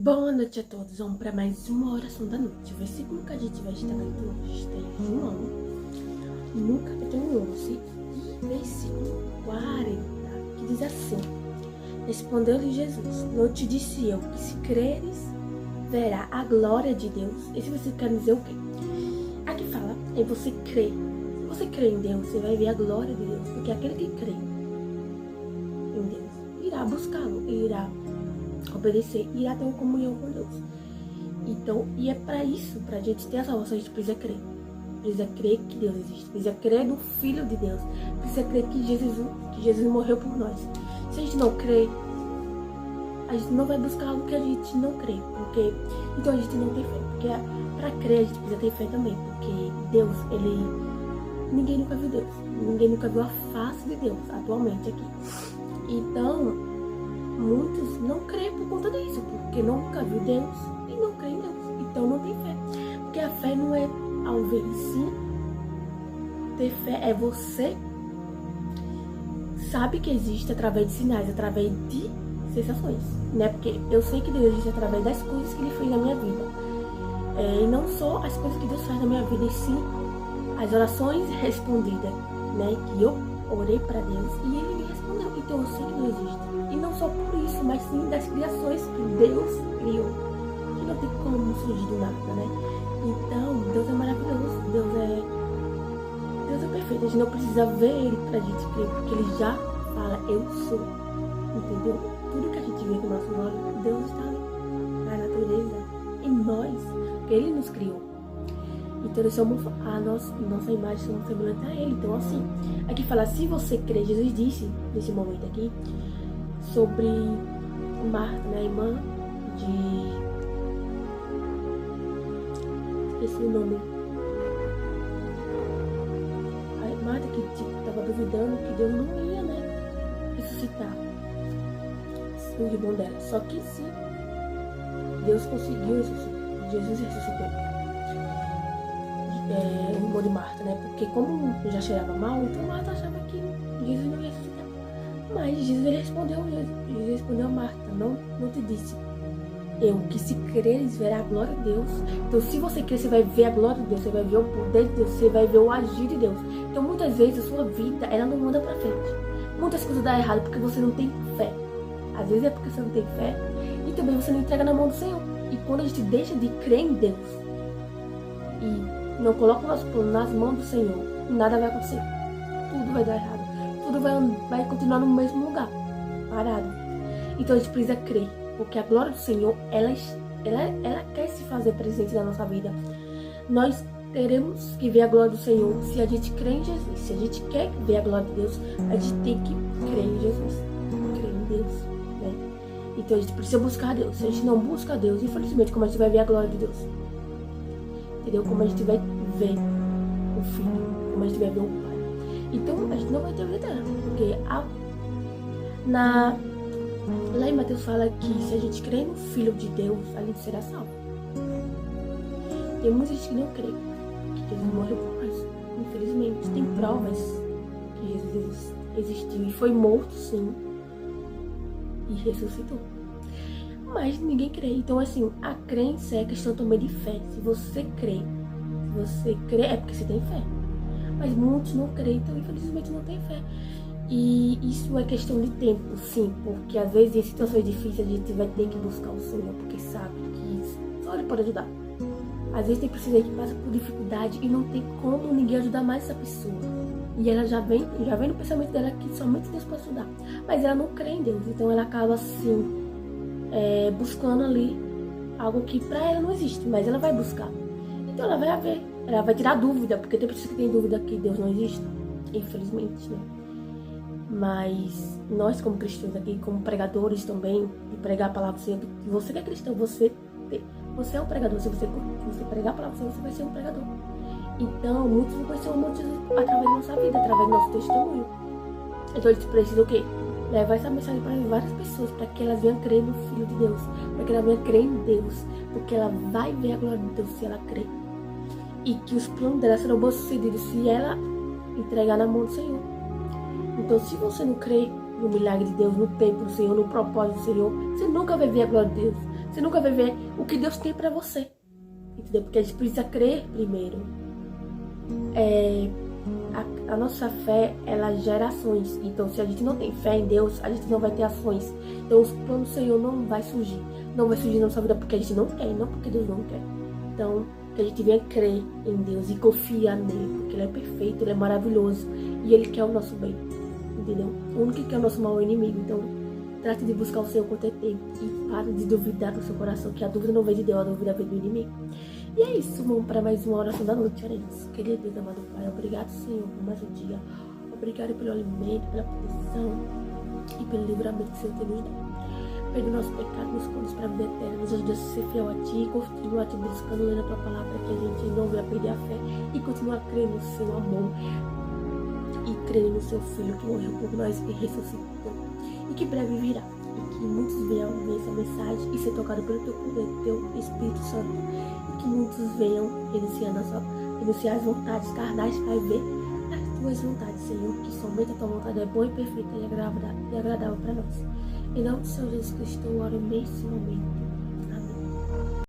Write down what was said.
Boa noite a todos, vamos para mais uma oração da noite. O versículo que a gente vai estar lendo hoje está em João, no capítulo 11, versículo 40, que diz assim: Respondeu-lhe Jesus: Não te disse eu que se creres, verá a glória de Deus? Esse versículo quer dizer o quê? Aqui fala em você crer. Se você crê em Deus, você vai ver a glória de Deus, porque aquele que crê em Deus irá buscá-lo, irá obedecer, irá ter uma comunhão com Deus. Então, e é para isso, para a gente ter a salvação, a gente precisa crer. Precisa crer que Deus existe, precisa crer no Filho de Deus, precisa crer que Jesus morreu por nós. Se a gente não crer, a gente não vai buscar algo que a gente não crê, porque então a gente não tem fé, porque para crer a gente precisa ter fé também, porque Deus, ninguém nunca viu Deus, ninguém nunca viu a face de Deus atualmente aqui. Então muitos não creem por conta disso, porque nunca viu Deus e não creem em Deus. Então não tem fé. Porque a fé não é ao ver, sim. Ter fé é você sabe que existe através de sinais, através de sensações, né? Porque eu sei que Deus existe através das coisas que Ele fez na minha vida. E não só as coisas que Deus faz na minha vida, e sim as orações respondidas, né? Que eu orei para Deus e Ele me respondeu. Então eu sei que Deus existe. E não só por isso, mas sim das criações que Deus criou. Que não tem como surgir do nada, né? Então, Deus é maravilhoso. Deus é perfeito. A gente não precisa ver Ele pra gente crer, porque Ele já fala, eu sou. Entendeu? Tudo que a gente vê com o nosso olho, Deus está ali. Na natureza, em nós. Porque Ele nos criou. Então, nós somos nossa imagem, somos semelhantes a Ele. Então, assim, aqui fala, se você crer, Jesus disse, nesse momento aqui, sobre Marta, né, a irmã de... esqueci o nome. A Marta que estava duvidando que Deus não ia, né, ressuscitar o irmão dela. Só que sim, Deus conseguiu ressuscitar. Jesus ressuscitou o irmão de Marta, né, porque como já cheirava mal, então Marta achava que Jesus não ia ressuscitar. Mas Jesus respondeu a Marta, não te disse eu que se creres verá a glória de Deus. Então se você crer, você vai ver a glória de Deus, você vai ver o poder de Deus, você vai ver o agir de Deus. Então muitas vezes a sua vida, ela não anda pra frente. Muitas coisas dão errado porque você não tem fé. Às vezes é porque você não tem fé e também você não entrega na mão do Senhor. E quando a gente deixa de crer em Deus e não coloca o nosso plano nas mãos do Senhor, nada vai acontecer. Tudo vai dar errado. Tudo vai continuar no mesmo lugar, parado. Então a gente precisa crer, porque a glória do Senhor, ela quer se fazer presente na nossa vida. Nós teremos que ver a glória do Senhor se a gente crê em Jesus. Se a gente quer ver a glória de Deus, a gente tem que crer em Jesus, crer em Deus, né? Então a gente precisa buscar Deus. Se a gente não busca Deus, infelizmente, como a gente vai ver a glória de Deus? Entendeu? Como a gente vai ver o Filho, como a gente vai ver o Pai. Então a gente não vai ter vida eterna, porque lá em Mateus fala que se a gente crê no Filho de Deus, a gente será salvo. Tem muita gente que não crê que Jesus morreu por nós, infelizmente. Tem provas que Jesus existiu e foi morto, sim, e ressuscitou. Mas ninguém crê. Então, assim, a crença é questão também de fé. Se você crê é porque você tem fé. Mas muitos não creem, então infelizmente não tem fé. E isso é questão de tempo, sim, porque às vezes em situações difíceis a gente vai ter que buscar o Senhor, porque sabe que só Ele pode ajudar. Às vezes tem pessoas que passam por dificuldade e não tem como ninguém ajudar mais essa pessoa. E ela já vem no pensamento dela que somente Deus pode ajudar. Mas ela não crê em Deus, então ela acaba assim, buscando ali algo que pra ela não existe, mas ela vai buscar. Então ela vai haver. Ela vai tirar dúvida, porque tem pessoas que têm dúvida que Deus não existe, infelizmente, né? Mas nós, como cristãos aqui, como pregadores também, de pregar a palavra do Senhor, você que é cristão, você é um pregador. Se você pregar a palavra do Senhor, você vai ser um pregador. Então, muitos vão conhecer o amor de Jesus através da nossa vida, através do nosso testemunho. Então, a gente precisa o quê? Levar essa mensagem para várias pessoas, para que elas venham crer no Filho de Deus, para que elas venham crer em Deus, porque ela vai ver a glória de Deus se ela crer. E que os planos dela serão bem-sucedidos se ela entregar na mão do Senhor. Então, se você não crê no milagre de Deus, no tempo do Senhor, no propósito do Senhor, você nunca vai ver a glória de Deus. Você nunca vai ver o que Deus tem pra você. Entendeu? Porque a gente precisa crer primeiro. A nossa fé, ela gera ações. Então, se a gente não tem fé em Deus, a gente não vai ter ações. Então, os planos do Senhor não vai surgir. Não vai surgir na nossa vida porque a gente não quer, não porque Deus não quer. Então, que a gente venha crer em Deus e confiar nele, porque Ele é perfeito, Ele é maravilhoso e Ele quer o nosso bem, entendeu? O único que quer o nosso mal é o inimigo. Então, trate de buscar o Senhor quanto é tempo e pare de duvidar no seu coração, que a dúvida não vem de Deus, a dúvida vem do inimigo. E é isso, vamos para mais uma oração da noite, oremos. Querido Deus, amado Pai, obrigado, Senhor, por mais um dia. Obrigado pelo alimento, pela proteção e pelo livramento que o Senhor tem nos dado. Perdoa o nosso pecado, nos conduza para a vida eterna, nos ajuda a ser fiel a Ti, continua te buscando, lendo a Tua palavra, para que a gente não venha perder a fé e continue a crer no Seu amor e crer no Seu Filho que morreu por nós e ressuscitou e que breve virá. E que muitos venham ver essa mensagem e ser tocados pelo Teu poder, Teu Espírito Santo. E que muitos venham renunciar as vontades carnais para ver as Tuas vontades, Senhor, que somente a Tua vontade é boa e perfeita e agradável para nós. Em nome do Senhor Jesus Cristo, eu oro nesse momento.